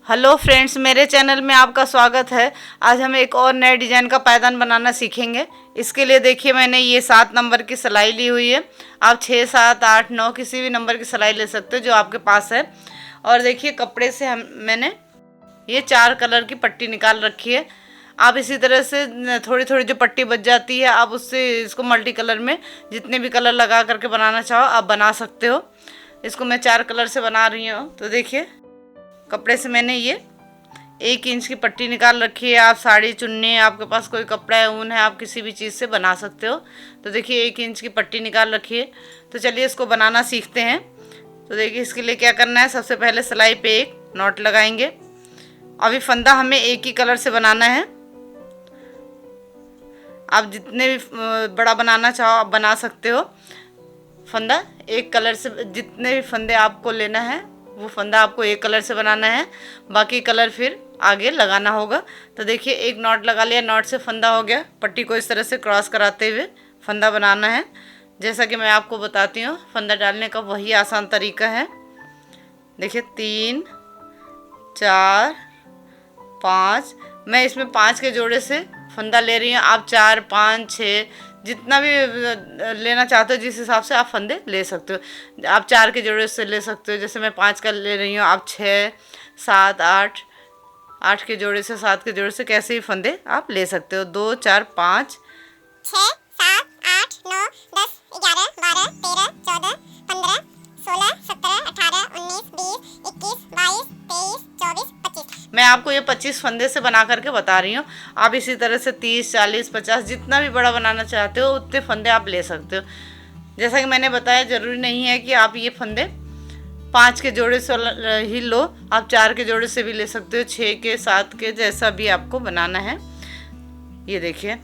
Hello friends, मेरे channel में आपका स्वागत है। आज हम एक और नए डिज़ाइन का पायदान बनाना सीखेंगे। इसके लिए देखिए, मैंने ये 7 नंबर की सिलाई ली हुई है। आप 6, 7, 8, 9 किसी भी नंबर की सिलाई ले सकते हो जो आपके पास है। और देखिए, कपड़े से मैंने ये 4 कलर की पट्टी निकाल रखी है। आप इसी तरह से थोड़ी थोड़ी जो पट्टी बच जाती है, आप उससे इसको मल्टी कलर में जितने भी कलर लगा करके बनाना चाहो आप बना सकते हो। इसको मैं 4 कलर से बना रही हूँ। तो देखिए, कपड़े से मैंने ये 1 इंच की पट्टी निकाल रखी है। आप साड़ी, चुन्नी, आपके पास कोई कपड़ा है, ऊन है, आप किसी भी चीज़ से बना सकते हो। तो देखिए, 1 इंच की पट्टी निकाल रखी है। तो चलिए इसको बनाना सीखते हैं। तो देखिए, इसके लिए क्या करना है, सबसे पहले सिलाई पे एक नॉट लगाएंगे। अभी फंदा हमें एक ही कलर से बनाना है। आप जितने भी बड़ा बनाना चाहो आप बना सकते हो। फंदा एक कलर से, जितने भी फंदे आपको लेना है वो फंदा आपको एक कलर से बनाना है, बाकी कलर फिर आगे लगाना होगा। तो देखिए, एक नॉट लगा लिया, नॉट से फंदा हो गया। पट्टी को इस तरह से क्रॉस कराते हुए फंदा बनाना है। जैसा कि मैं आपको बताती हूँ, फंदा डालने का वही आसान तरीका है। देखिए, 3, 4, 5, मैं इसमें 5 के जोड़े से फंदा ले रही हूँ। आप 4, 5, 6 जितना भी लेना चाहते हो, जिस हिसाब से आप फंदे ले सकते हो। आप 4 के जोड़े से ले सकते हो, जैसे मैं 5 का ले रही हूँ। आप 6, 7, 8 के जोड़े से, 7 के जोड़े से कैसे भी फंदे आप ले सकते हो। 2, 4, 5, 6, 7, 8, 9, 10, 11, 12, 13, 14, 15, 16, 17, 18, 19, 20, 21, 22, 23, 24, 25। मैं आपको ये 25 फंदे से बना करके बता रही हूँ। आप इसी तरह से 30, 40, 50 जितना भी बड़ा बनाना चाहते हो उतने फंदे आप ले सकते हो। जैसा कि मैंने बताया, ज़रूरी नहीं है कि आप ये फंदे 5 के जोड़े से ही लो। आप 4 के जोड़े से भी ले सकते हो, 6 के, 7 के, जैसा भी आपको बनाना है। ये देखिए,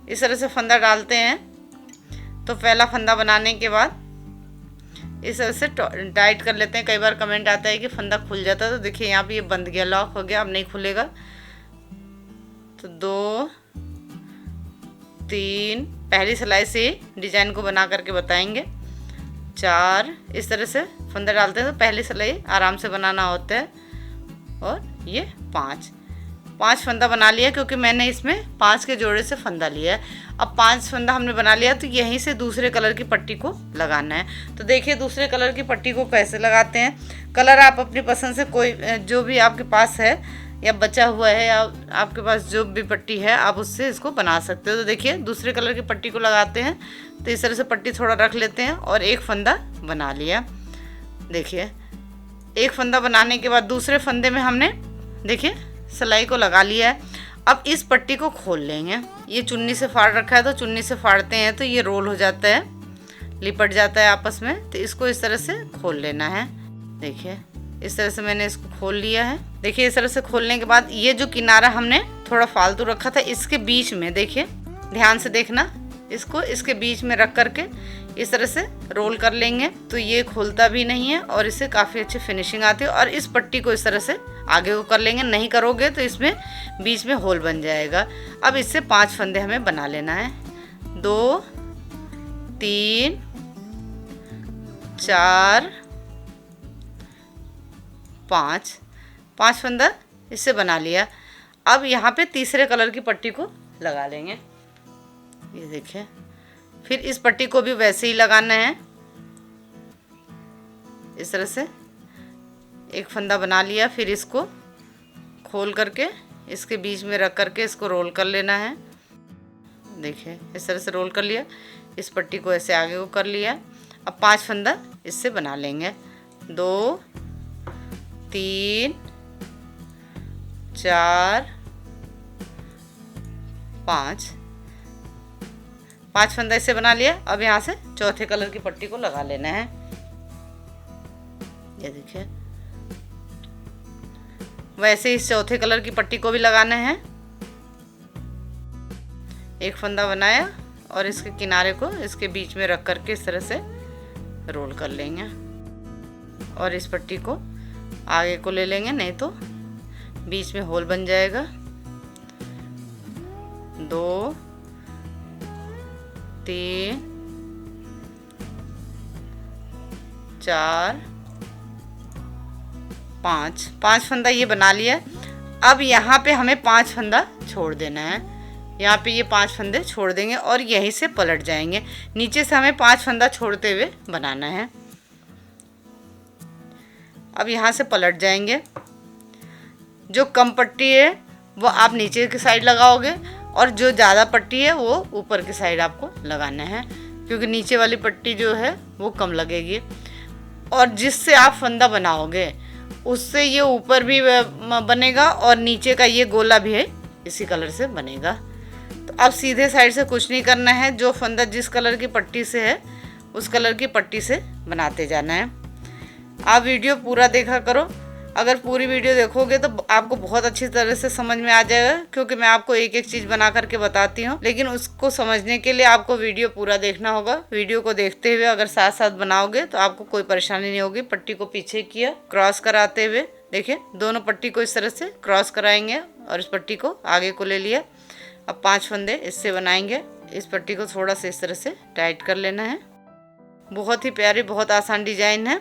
इस तरह से फंदा डालते हैं। तो पहला फंदा बनाने के बाद इस तरह से टाइट कर लेते हैं। कई बार कमेंट आता है कि फंदा खुल जाता है। तो देखिए, यहाँ पे ये बंद गया, लॉक हो गया, अब नहीं खुलेगा। तो 2, 3, पहली सिलाई से डिजाइन को बना करके बताएंगे। 4, इस तरह से फंदा डालते हैं तो पहली सिलाई आराम से बनाना होता है। और ये 5 फंदा बना लिया, क्योंकि मैंने इसमें 5 के जोड़े से फंदा लिया है। अब 5 फंदा हमने बना लिया, तो यहीं से दूसरे कलर की पट्टी को लगाना है। तो देखिए, दूसरे कलर की पट्टी को कैसे लगाते हैं। कलर आप अपनी पसंद से, कोई जो भी आपके पास है या बचा हुआ है, या आपके पास जो भी पट्टी है आप उससे इसको बना सकते हो। तो देखिए, दूसरे कलर की पट्टी को लगाते हैं। तो इस तरह से पट्टी थोड़ा रख लेते हैं और एक फंदा बना लिया। देखिए, एक फंदा बनाने के बाद दूसरे फंदे में हमने देखिए सिलाई को लगा लिया है। अब इस पट्टी को खोल लेंगे। ये चुन्नी से फाड़ रखा है, तो चुन्नी से फाड़ते हैं तो ये रोल हो जाता है, लिपट जाता है आपस में। तो इसको इस तरह से खोल लेना है। देखिए, इस तरह से मैंने इसको खोल लिया है। देखिए, इस तरह से खोलने के बाद ये जो किनारा हमने थोड़ा फालतू रखा था, इसके बीच में देखिए, ध्यान से देखना, इसको इसके बीच में रख करके इस तरह से रोल कर लेंगे। तो ये खुलता भी नहीं है और इससे काफ़ी अच्छी फिनिशिंग आती है। और इस पट्टी को इस तरह से आगे को कर लेंगे, नहीं करोगे तो इसमें बीच में होल बन जाएगा। अब इससे 5 फंदे हमें बना लेना है। 2, 3, 4, 5 फंदा इससे बना लिया। अब यहाँ पे तीसरे कलर की पट्टी को लगा लेंगे। ये देखिए, फिर इस पट्टी को भी वैसे ही लगाना है। इस तरह से एक फंदा बना लिया, फिर इसको खोल करके इसके बीच में रख करके इसको रोल कर लेना है। देखिए, इस तरह से रोल कर लिया, इस पट्टी को ऐसे आगे को कर लिया। अब 5 फंदा इससे बना लेंगे। 2, 3, 4, 5 फंदा इससे बना लिया। अब यहाँ से चौथे कलर की पट्टी को लगा लेना है। ये देखिए, वैसे इस चौथे कलर की पट्टी को भी लगाना है। एक फंदा बनाया और इसके किनारे को इसके बीच में रख करके इस तरह से रोल कर लेंगे और इस पट्टी को आगे को ले लेंगे, नहीं तो बीच में होल बन जाएगा। 2, 3, 4, पाँच फंदा ये बना लिया। अब यहाँ पे हमें 5 फंदा छोड़ देना है। यहाँ पे ये 5 फंदे छोड़ देंगे और यहीं से पलट जाएंगे। नीचे से हमें 5 फंदा छोड़ते हुए बनाना है। अब यहाँ से पलट जाएंगे। जो कम पट्टी है वो आप नीचे की साइड लगाओगे और जो ज़्यादा पट्टी है वो ऊपर की साइड आपको लगाना है, क्योंकि नीचे वाली पट्टी जो है वो कम लगेगी। और जिससे आप फंदा बनाओगे उससे ये ऊपर भी बनेगा और नीचे का ये गोला भी है इसी कलर से बनेगा। तो अब सीधे साइड से कुछ नहीं करना है, जो फंदा जिस कलर की पट्टी से है उस कलर की पट्टी से बनाते जाना है। आप वीडियो पूरा देखा करो। अगर पूरी वीडियो देखोगे तो आपको बहुत अच्छी तरह से समझ में आ जाएगा, क्योंकि मैं आपको एक एक चीज़ बना करके बताती हूँ, लेकिन उसको समझने के लिए आपको वीडियो पूरा देखना होगा। वीडियो को देखते हुए अगर साथ साथ बनाओगे तो आपको कोई परेशानी नहीं होगी। पट्टी को पीछे किया, क्रॉस कराते हुए देखिए दोनों पट्टी को इस तरह से क्रॉस कराएंगे और इस पट्टी को आगे को ले लिया। अब 5 फंदे इससे बनाएंगे। इस पट्टी को थोड़ा सा इस तरह से टाइट कर लेना है। बहुत ही प्यारी, बहुत आसान डिजाइन है।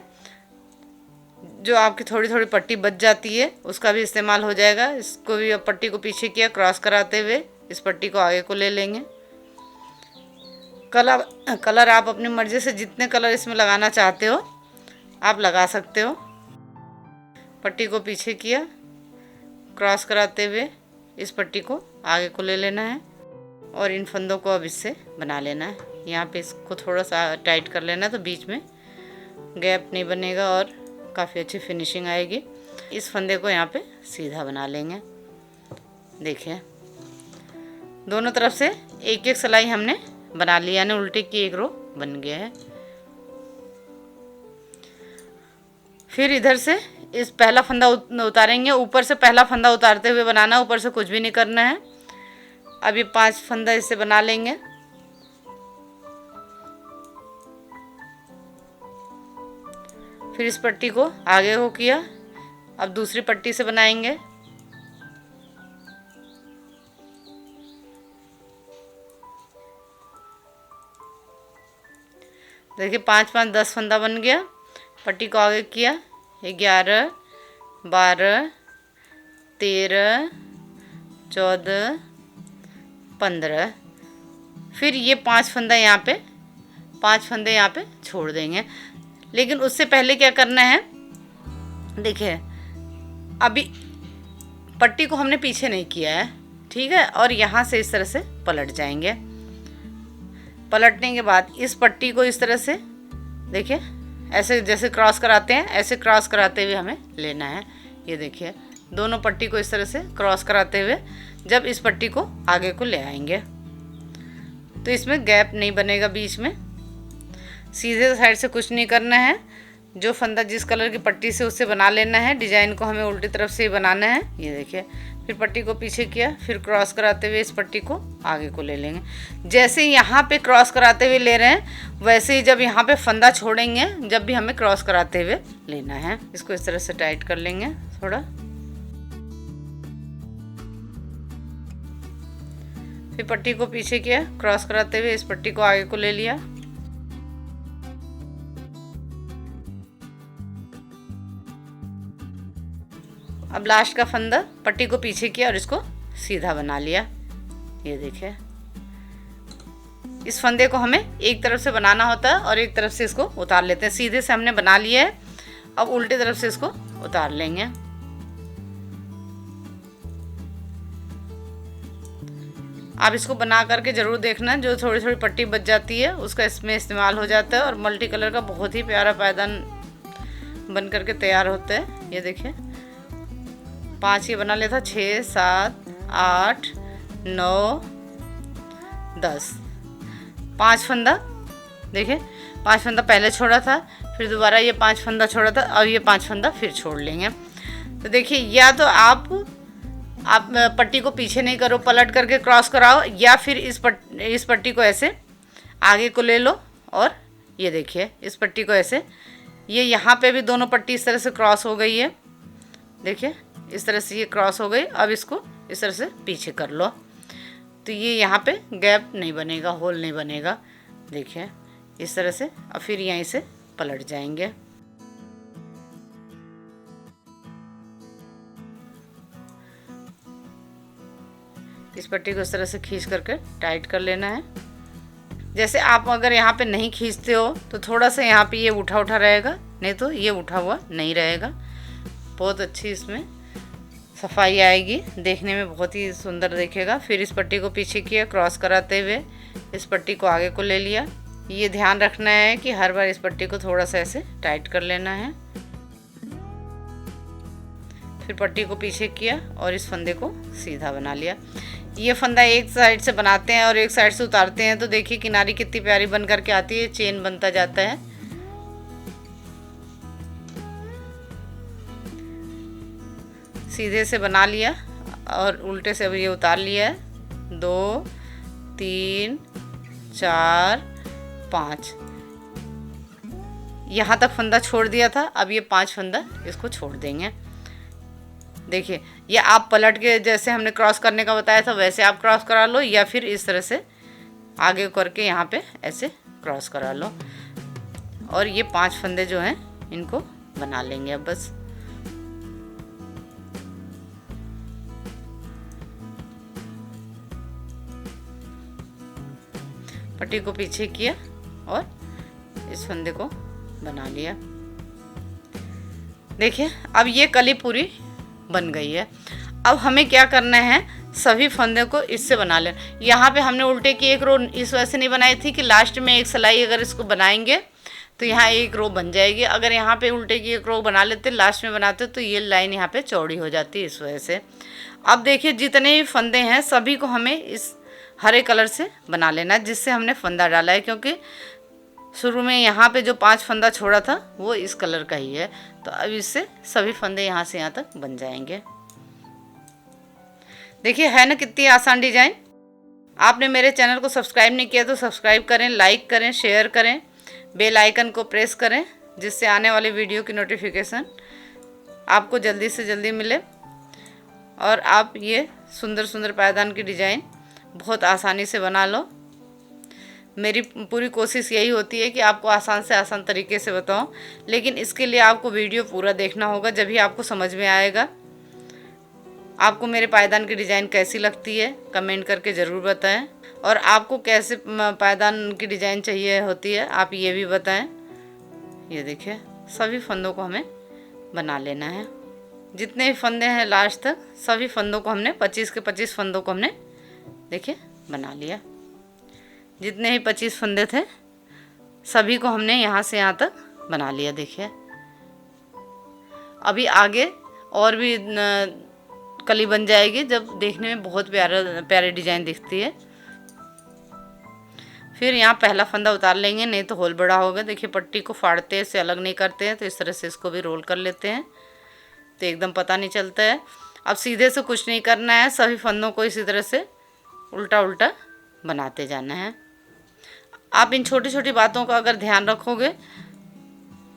जो आपकी थोड़ी थोड़ी पट्टी बच जाती है उसका भी इस्तेमाल हो जाएगा। इसको भी अब पट्टी को पीछे किया, क्रॉस कराते हुए इस पट्टी को आगे को ले लेंगे। कलर आप अपनी मर्ज़ी से जितने कलर इसमें लगाना चाहते हो आप लगा सकते हो। पट्टी को पीछे किया, क्रॉस कराते हुए इस पट्टी को आगे को ले लेना है और इन फंदों को अब इससे बना लेना है। यहाँ पे इसको थोड़ा सा टाइट कर लेना है तो बीच में गैप नहीं बनेगा और काफ़ी अच्छी फिनिशिंग आएगी। इस फंदे को यहाँ पे सीधा बना लेंगे। देखिए दोनों तरफ से एक एक सिलाई हमने बना ली, यानी उल्टे की एक रो बन गया है। फिर इधर से इस पहला फंदा उतारेंगे। ऊपर से पहला फंदा उतारते हुए बनाना, ऊपर से कुछ भी नहीं करना है। अब ये 5 फंदा इससे बना लेंगे। फिर इस पट्टी को आगे को किया, अब दूसरी पट्टी से बनाएंगे। देखिए 5 5 10 फंदा बन गया। पट्टी को आगे किया, 11 12 13 14 15। फिर ये 5 फंदा यहाँ पे 5 फंदे यहाँ पे छोड़ देंगे। लेकिन उससे पहले क्या करना है, देखिए अभी पट्टी को हमने पीछे नहीं किया है, ठीक है। और यहाँ से इस तरह से पलट जाएंगे। पलटने के बाद इस पट्टी को इस तरह से देखिए ऐसे जैसे क्रॉस कराते हैं ऐसे क्रॉस कराते हुए हमें लेना है। ये देखिए दोनों पट्टी को इस तरह से क्रॉस कराते हुए जब इस पट्टी को आगे को ले आएंगे तो इसमें गैप नहीं बनेगा बीच में। सीधे साइड से कुछ नहीं करना है, जो फंदा जिस कलर की पट्टी से उससे बना लेना है। डिजाइन को हमें उल्टी तरफ से ही बनाना है। ये देखिए फिर पट्टी को पीछे किया, फिर क्रॉस कराते हुए इस पट्टी को आगे को ले लेंगे। जैसे यहाँ पे क्रॉस कराते हुए ले रहे हैं वैसे ही जब यहाँ पे फंदा छोड़ेंगे जब भी हमें क्रॉस कराते हुए लेना है। इसको इस तरह से टाइट कर लेंगे थोड़ा। फिर पट्टी को पीछे किया, क्रॉस कराते हुए इस पट्टी को आगे को ले लिया। अब लास्ट का फंदा पट्टी को पीछे किया और इसको सीधा बना लिया। ये देखिए इस फंदे को हमें एक तरफ से बनाना होता है और एक तरफ से इसको उतार लेते हैं। सीधे से हमने बना लिया है, अब उल्टी तरफ से इसको उतार लेंगे। आप इसको बना करके ज़रूर देखना, जो थोड़ी थोड़ी पट्टी बच जाती है उसका इसमें इस्तेमाल हो जाता है और मल्टी कलर का बहुत ही प्यारा पायदान बन करके तैयार होता है। ये देखिए 5 ये बना लिया था, 6 7 8 9 10 5 फंदा। देखिए 5 फंदा पहले छोड़ा था, फिर दोबारा ये 5 फंदा छोड़ा था, अब ये 5 फंदा फिर छोड़ लेंगे। तो देखिए या तो आप पट्टी को पीछे नहीं करो, पलट करके क्रॉस कराओ, या फिर इस पट्टी को ऐसे आगे को ले लो और ये देखिए इस पट्टी को ऐसे, ये यहाँ पे भी दोनों पट्टी इस तरह से क्रॉस हो गई है। देखिए इस तरह से ये क्रॉस हो गई। अब इसको इस तरह से पीछे कर लो तो ये यहाँ पे गैप नहीं बनेगा, होल नहीं बनेगा। देखिए इस तरह से। अब फिर यहीं से पलट जाएंगे। इस पट्टी को इस तरह से खींच करके टाइट कर लेना है। जैसे आप अगर यहाँ पे नहीं खींचते हो तो थोड़ा सा यहाँ पे ये उठा उठा रहेगा, नहीं तो ये उठा हुआ नहीं रहेगा। बहुत अच्छी इसमें सफाई आएगी, देखने में बहुत ही सुंदर दिखेगा। फिर इस पट्टी को पीछे किया, क्रॉस कराते हुए इस पट्टी को आगे को ले लिया। ये ध्यान रखना है कि हर बार इस पट्टी को थोड़ा सा ऐसे टाइट कर लेना है। फिर पट्टी को पीछे किया और इस फंदे को सीधा बना लिया। ये फंदा एक साइड से बनाते हैं और एक साइड से उतारते हैं तो देखिए किनारी कितनी प्यारी बन करके आती है, चेन बनता जाता है। सीधे से बना लिया और उल्टे से अब ये उतार लिया है। 2 3 4 5, यहाँ तक फंदा छोड़ दिया था। अब ये 5 फंदा इसको छोड़ देंगे। देखिए ये आप पलट के, जैसे हमने क्रॉस करने का बताया था वैसे आप क्रॉस करा लो, या फिर इस तरह से आगे करके यहाँ पे ऐसे क्रॉस करा लो। और ये 5 फंदे जो हैं इनको बना लेंगे अब बस। पट्टी को पीछे किया और इस फंदे को बना लिया। देखिए अब ये कली पूरी बन गई है। अब हमें क्या करना है, सभी फंदे को इससे बना लेना। यहाँ पे हमने उल्टे की एक रो इस वजह से नहीं बनाई थी कि लास्ट में एक सिलाई अगर इसको बनाएंगे तो यहाँ एक रो बन जाएगी। अगर यहाँ पे उल्टे की एक रो बना लेते, लास्ट में बनाते, तो ये लाइन यहाँ पे चौड़ी हो जाती है इस वजह से। अब देखिए जितने भी फंदे हैं सभी को हमें इस हरे कलर से बना लेना है जिससे हमने फंदा डाला है, क्योंकि शुरू में यहाँ पे जो 5 फंदा छोड़ा था वो इस कलर का ही है। तो अब इससे सभी फंदे यहाँ से यहाँ तक बन जाएंगे। देखिए है ना कितनी आसान डिजाइन। आपने मेरे चैनल को सब्सक्राइब नहीं किया तो सब्सक्राइब करें, लाइक करें, शेयर करें, बेल आइकन को प्रेस करें जिससे आने वाली वीडियो की नोटिफिकेशन आपको जल्दी से जल्दी मिले। और आप ये सुंदर सुंदर पायदान की डिज़ाइन बहुत आसानी से बना लो। मेरी पूरी कोशिश यही होती है कि आपको आसान से आसान तरीके से बताऊं, लेकिन इसके लिए आपको वीडियो पूरा देखना होगा, जब ही आपको समझ में आएगा। आपको मेरे पायदान की डिज़ाइन कैसी लगती है कमेंट करके ज़रूर बताएं, और आपको कैसे पायदान की डिज़ाइन चाहिए होती है आप ये भी बताएं। ये देखिए सभी फंदों को हमें बना लेना है। जितने भी फंदे हैं लास्ट तक सभी फंदों को हमने 25 के 25 फंदों को हमने देखिए बना लिया। जितने ही 25 फंदे थे सभी को हमने यहाँ से यहाँ तक बना लिया। देखिए अभी आगे और भी कली बन जाएगी जब देखने में बहुत प्यारी डिज़ाइन दिखती है। फिर यहाँ पहला फंदा उतार लेंगे, नहीं तो होल बड़ा होगा। देखिए पट्टी को फाड़ते हैं, इसे अलग नहीं करते हैं, तो इस तरह से इसको भी रोल कर लेते हैं तो एकदम पता नहीं चलता है। अब सीधे से कुछ नहीं करना है, सभी फंदों को इसी तरह से उल्टा उल्टा बनाते जाना है। आप इन छोटी छोटी बातों का अगर ध्यान रखोगे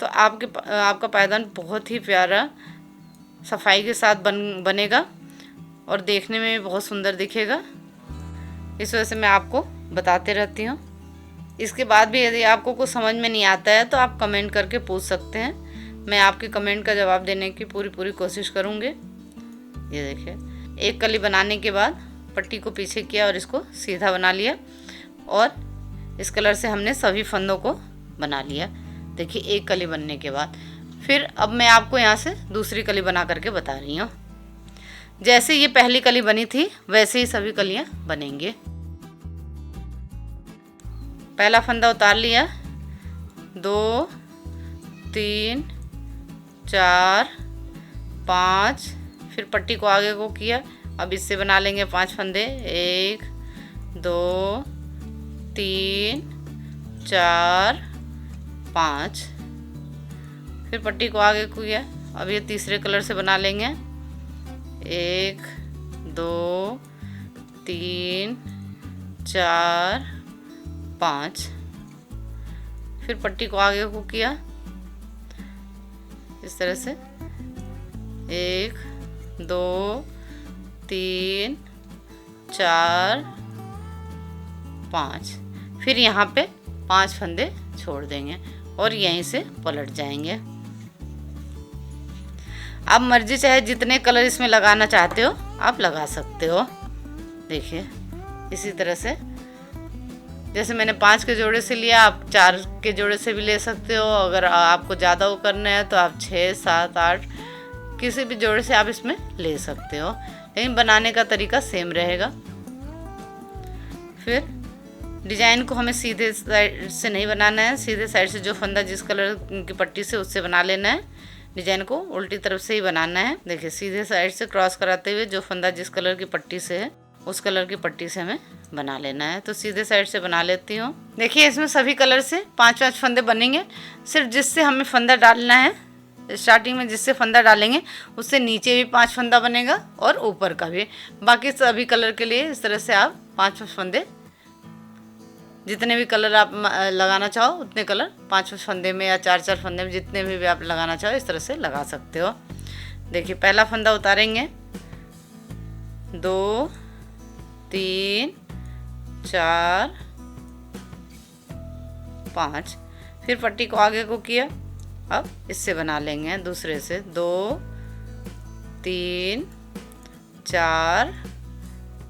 तो आपका पायदान बहुत ही प्यारा सफाई के साथ बनेगा और देखने में भी बहुत सुंदर दिखेगा। इस वजह से मैं आपको बताते रहती हूँ। इसके बाद भी यदि आपको कुछ समझ में नहीं आता है तो आप कमेंट करके पूछ सकते हैं, मैं आपके कमेंट का जवाब देने की पूरी कोशिश करूँगी। ये देखिए एक कली बनाने के बाद पट्टी को पीछे किया और इसको सीधा बना लिया और इस कलर से हमने सभी फंदों को बना लिया। देखिए एक कली बनने के बाद फिर अब मैं आपको यहाँ से दूसरी कली बना करके बता रही हूँ। जैसे ये पहली कली बनी थी वैसे ही सभी कलियाँ बनेंगे। पहला फंदा उतार लिया, 2 3 4 5, फिर पट्टी को आगे को किया। अब इससे बना लेंगे 5 फंदे, 1 2 3 4 5, फिर पट्टी को आगे को किया। अब ये तीसरे कलर से बना लेंगे, 1 2 3 4 5, फिर पट्टी को आगे को किया इस तरह से, 1 2 3 4 5, फिर यहाँ पे 5 फंदे छोड़ देंगे और यहीं से पलट जाएंगे। अब मर्जी चाहे जितने कलर इसमें लगाना चाहते हो आप लगा सकते हो। देखिए इसी तरह से, जैसे मैंने 5 के जोड़े से लिया, आप 4 के जोड़े से भी ले सकते हो। अगर आपको ज़्यादा वो करना है तो आप 6, 7, 8 किसी भी जोड़े से आप इसमें ले सकते हो, लेकिन बनाने का तरीका सेम रहेगा। फिर डिजाइन को हमें सीधे साइड से नहीं बनाना है, सीधे साइड से जो फंदा जिस कलर की पट्टी से उससे बना लेना है। डिजाइन को उल्टी तरफ से ही बनाना है। देखिए सीधे साइड से क्रॉस कराते हुए जो फंदा जिस कलर की पट्टी से है उस कलर की पट्टी से हमें बना लेना है। तो सीधे साइड से बना लेती हूँ। देखिए इसमें सभी कलर से 5-5 फंदे बनेंगे। सिर्फ जिससे हमें फंदा डालना है, स्टार्टिंग में जिससे फंदा डालेंगे उससे नीचे भी 5 फंदा बनेगा और ऊपर का भी। बाकी सभी कलर के लिए इस तरह से आप 5-5 फंदे, जितने भी कलर आप लगाना चाहो उतने कलर 5-5 फंदे में या 4-4 फंदे में, जितने भी आप लगाना चाहो इस तरह से लगा सकते हो। देखिए पहला फंदा उतारेंगे, 2, 3, 4, 5। फिर पट्टी को आगे को किया, अब इससे बना लेंगे दूसरे से 2, 3, 4,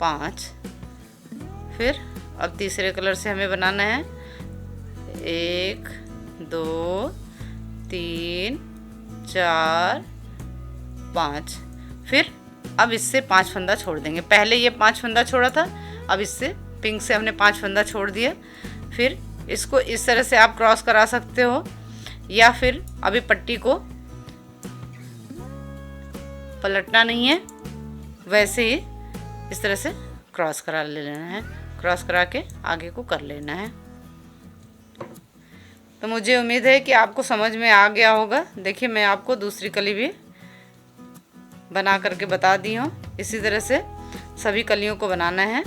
5। फिर अब तीसरे कलर से हमें बनाना है 1, 2, 3, 4, 5। फिर अब इससे 5 फंदा छोड़ देंगे। पहले ये 5 फंदा छोड़ा था, अब इससे पिंक से हमने 5 फंदा छोड़ दिया। फिर इसको इस तरह से आप क्रॉस करा सकते हो, या फिर अभी पट्टी को पलटना नहीं है, वैसे ही इस तरह से क्रॉस करा लेना है। क्रॉस करा के आगे को कर लेना है। तो मुझे उम्मीद है कि आपको समझ में आ गया होगा। देखिए मैं आपको दूसरी कली भी बना करके बता दी हूँ। इसी तरह से सभी कलियों को बनाना है।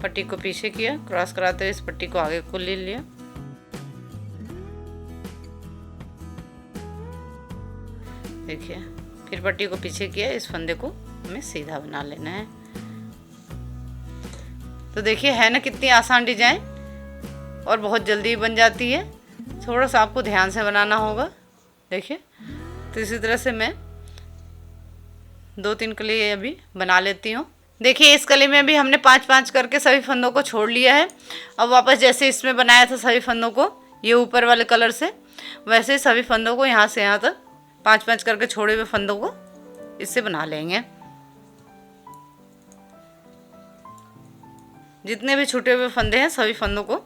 पट्टी को पीछे किया, क्रॉस कराते हुए इस पट्टी को आगे को ले लिया। देखिए फिर पट्टी को पीछे किया, इस फंदे को हमें सीधा बना लेना है। तो देखिए है ना कितनी आसान डिजाइन, और बहुत जल्दी बन जाती है। थोड़ा सा आपको ध्यान से बनाना होगा। देखिए तो इसी तरह से मैं 2-3 कली अभी बना लेती हूँ। देखिए इस कली में भी हमने 5-5 करके सभी फंदों को छोड़ लिया है। अब वापस जैसे इसमें बनाया था सभी फंदों को ये ऊपर वाले कलर से, वैसे सभी फंदों को यहाँ से यहाँ तक 5-5 करके छोड़े हुए फंदों को इससे बना लेंगे। जितने भी छूटे हुए फंदे हैं सभी फंदों को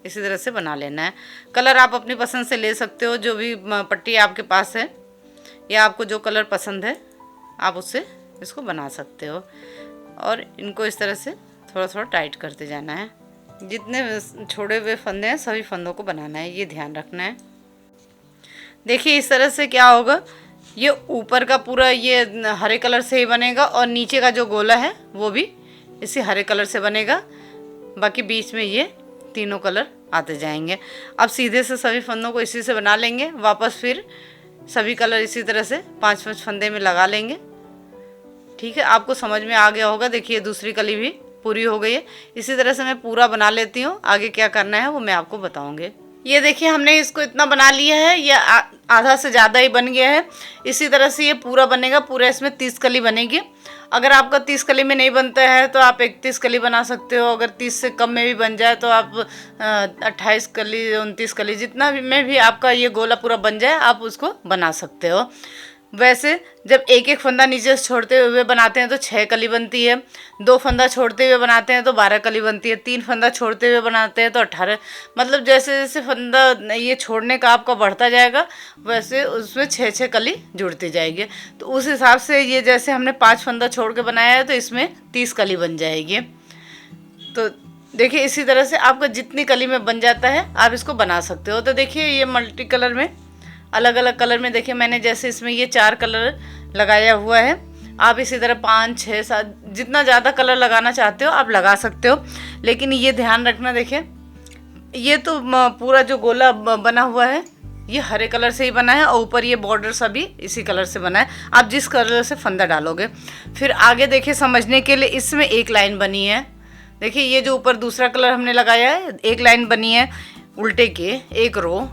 इसी तरह से बना लेना है। कलर आप अपनी पसंद से ले सकते हो, जो भी पट्टी आपके पास है या आपको जो कलर पसंद है आप उससे इसको बना सकते हो। और इनको इस तरह से थोड़ा थोड़ा टाइट करते जाना है। जितने छोड़े हुए फंदे हैं सभी फंदों को बनाना है, ये ध्यान रखना है। देखिए इस तरह से क्या होगा, ये ऊपर का पूरा ये हरे कलर से ही बनेगा और नीचे का जो गोला है वो भी इसी हरे कलर से बनेगा। बाकी बीच में ये तीनों कलर आते जाएंगे। अब सीधे से सभी फंदों को इसी से बना लेंगे। वापस फिर सभी कलर इसी तरह से 5-5 फंदे में लगा लेंगे। ठीक है, आपको समझ में आ गया होगा। देखिए दूसरी कली भी पूरी हो गई है। इसी तरह से मैं पूरा बना लेती हूँ। आगे क्या करना है वो मैं आपको बताऊँगी। ये देखिए हमने इसको इतना बना लिया है, ये आधा से ज़्यादा ही बन गया है। इसी तरह से ये पूरा बनेगा। पूरा इसमें 30 कली बनेगी। अगर आपका 30 कली में नहीं बनता है तो आप 31 कली बना सकते हो। अगर 30 से कम में भी बन जाए तो आप 28 कली 29 कली जितना भी में भी आपका ये गोला पूरा बन जाए आप उसको बना सकते हो। वैसे जब एक एक फंदा नीचे से छोड़ते हुए बनाते हैं तो 6 कली बनती है। 2 फंदा छोड़ते हुए बनाते हैं तो 12 कली बनती है। 3 फंदा छोड़ते हुए बनाते हैं तो 18। मतलब जैसे जैसे फंदा ये छोड़ने का आपका बढ़ता जाएगा वैसे उसमें 6-6 कली जुड़ती जाएगी। तो उस हिसाब से ये जैसे हमने 5 फंदा छोड़ के बनाया है तो इसमें 30 कली बन जाएगी। तो देखिए इसी तरह से आपका जितनी कली में बन जाता है आप इसको बना सकते हो। तो देखिए ये मल्टी कलर में अलग अलग कलर में देखिए मैंने जैसे इसमें ये 4 कलर लगाया हुआ है। आप इसी तरह 5, 6, 7 जितना ज़्यादा कलर लगाना चाहते हो आप लगा सकते हो। लेकिन ये ध्यान रखना, देखिए ये तो पूरा जो गोला बना हुआ है ये हरे कलर से ही बना है और ऊपर ये बॉर्डर सभी इसी कलर से बना है। आप जिस कलर से फंदा डालोगे। फिर आगे देखिए समझने के लिए इसमें एक लाइन बनी है। देखिए ये जो ऊपर दूसरा कलर हमने लगाया है एक लाइन बनी है उल्टे के, एक रो।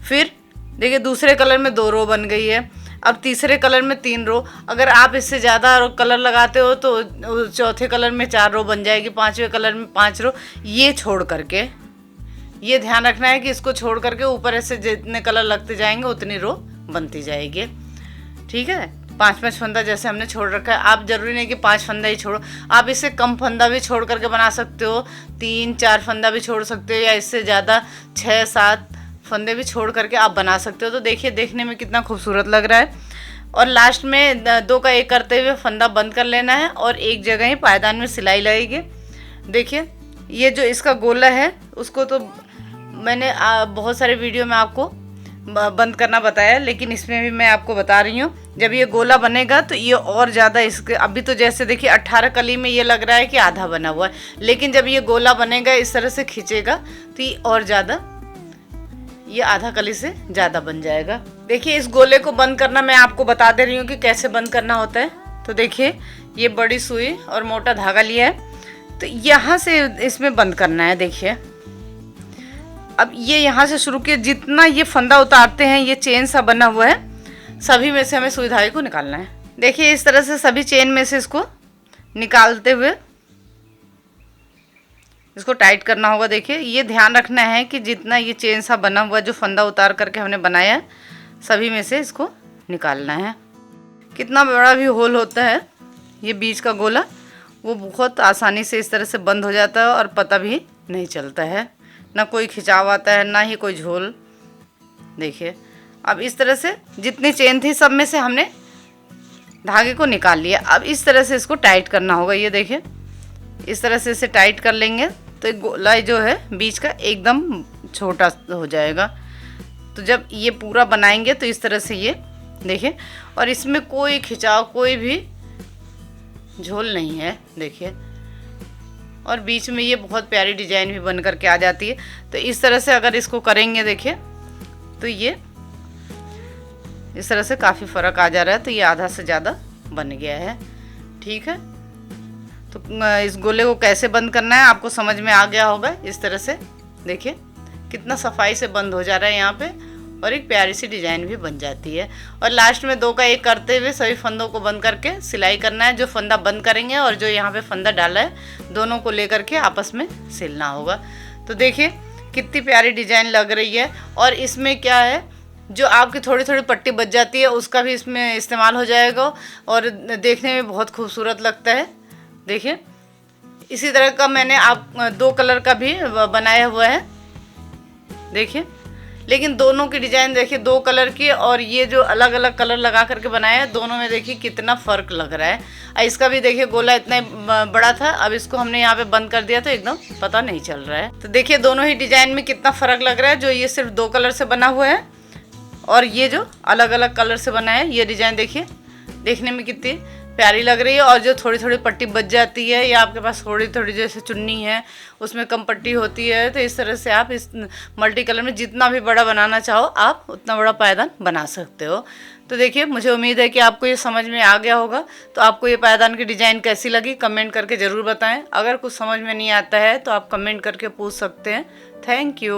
फिर देखिए दूसरे कलर में 2 रो बन गई है। अब तीसरे कलर में 3 रो। अगर आप इससे ज़्यादा कलर लगाते हो तो चौथे कलर में 4 रो बन जाएगी, 5वें कलर में 5 रो। ये छोड़ करके, ये ध्यान रखना है कि इसको छोड़ करके ऊपर ऐसे जितने कलर लगते जाएंगे उतनी रो बनती जाएगी। ठीक है, 5-5 फंदा जैसे हमने छोड़ रखा है। आप जरूरी नहीं कि 5 फंदा ही छोड़ो, आप इससे कम फंदा भी छोड़ करके बना सकते हो, 3-4 फंदा भी छोड़ सकते हो, या इससे ज़्यादा 6-7 फंदे भी छोड़ करके आप बना सकते हो। तो देखिए देखने में कितना खूबसूरत लग रहा है। और लास्ट में 2 का 1 करते हुए फंदा बंद कर लेना है और एक जगह ही पायदान में सिलाई लगेगी। देखिए ये जो इसका गोला है उसको तो मैंने बहुत सारे वीडियो में आपको बंद करना बताया, लेकिन इसमें भी मैं आपको बता रही हूँ, जब ये गोला बनेगा तो ये और ज़्यादा इसके, अभी तो जैसे देखिए 18 कली में ये लग रहा है कि आधा बना हुआ है, लेकिन जब ये गोला बनेगा इस तरह से खींचेगा तो ये और ज़्यादा, ये आधा कली से ज़्यादा बन जाएगा। देखिए इस गोले को बंद करना मैं आपको बता दे रही हूँ कि कैसे बंद करना होता है। तो देखिए ये बड़ी सुई और मोटा धागा लिया है, तो यहाँ से इसमें बंद करना है। देखिए अब ये यहाँ से शुरू किया, जितना ये फंदा उतारते हैं ये चेन सा बना हुआ है, सभी में से हमें सुई धागे को निकालना है। देखिए इस तरह से सभी चेन में से इसको निकालते हुए इसको टाइट करना होगा। देखिए ये ध्यान रखना है कि जितना ये चेन सा बना हुआ जो फंदा उतार करके हमने बनाया है, सभी में से इसको निकालना है। कितना बड़ा भी होल होता है ये बीच का गोला, वो बहुत आसानी से इस तरह से बंद हो जाता है और पता भी नहीं चलता है, ना कोई खिंचाव आता है ना ही कोई झोल। देखिए अब इस तरह से जितनी चेन थी सब में से हमने धागे को निकाल लिया। अब इस तरह से इसको टाइट करना होगा। ये देखिए इस तरह से इसे टाइट कर लेंगे तो गोला जो है बीच का एकदम छोटा हो जाएगा। तो जब ये पूरा बनाएंगे तो इस तरह से ये देखिए, और इसमें कोई खिंचाव कोई भी झोल नहीं है। देखिए और बीच में ये बहुत प्यारी डिजाइन भी बन करके आ जाती है। तो इस तरह से अगर इसको करेंगे देखिए तो ये इस तरह से काफ़ी फ़र्क आ जा रहा है। तो ये आधा से ज़्यादा बन गया है। ठीक है, तो इस गोले को कैसे बंद करना है आपको समझ में आ गया होगा। इस तरह से देखिए कितना सफाई से बंद हो जा रहा है यहाँ पे, और एक प्यारी सी डिजाइन भी बन जाती है। और लास्ट में 2 का 1 करते हुए सभी फंदों को बंद करके सिलाई करना है। जो फंदा बंद करेंगे और जो यहाँ पे फंदा डाला है दोनों को लेकर के आपस में सिलना होगा। तो देखिए कितनी प्यारी डिजाइन लग रही है। और इसमें क्या है, जो आपकी थोड़ी थोड़ी पट्टी बच जाती है उसका भी इसमें इस्तेमाल हो जाएगा और देखने में बहुत खूबसूरत लगता है। देखिए इसी तरह का मैंने आप 2 कलर का भी बनाया हुआ है। देखिए लेकिन दोनों की डिजाइन देखिए 2 कलर की और ये जो अलग अलग कलर लगा करके बनाया है, दोनों में देखिए कितना फ़र्क लग रहा है। इसका भी देखिए गोला इतना बड़ा था, अब इसको हमने यहाँ पे बंद कर दिया तो एकदम पता नहीं चल रहा है। तो देखिए दोनों ही डिजाइन में कितना फ़र्क लग रहा है। जो ये सिर्फ 2 कलर से बना हुआ है और ये जो अलग अलग कलर से बना है, ये डिजाइन देखिए देखने में कितनी प्यारी लग रही है। और जो थोड़ी थोड़ी पट्टी बच जाती है या आपके पास थोड़ी थोड़ी जैसे चुन्नी है उसमें कम पट्टी होती है, तो इस तरह से आप इस मल्टी कलर में जितना भी बड़ा बनाना चाहो आप उतना बड़ा पायदान बना सकते हो। तो देखिए मुझे उम्मीद है कि आपको ये समझ में आ गया होगा। तो आपको ये पायदान की डिज़ाइन कैसी लगी कमेंट करके ज़रूर बताएं। अगर कुछ समझ में नहीं आता है तो आप कमेंट करके पूछ सकते हैं। Thank you.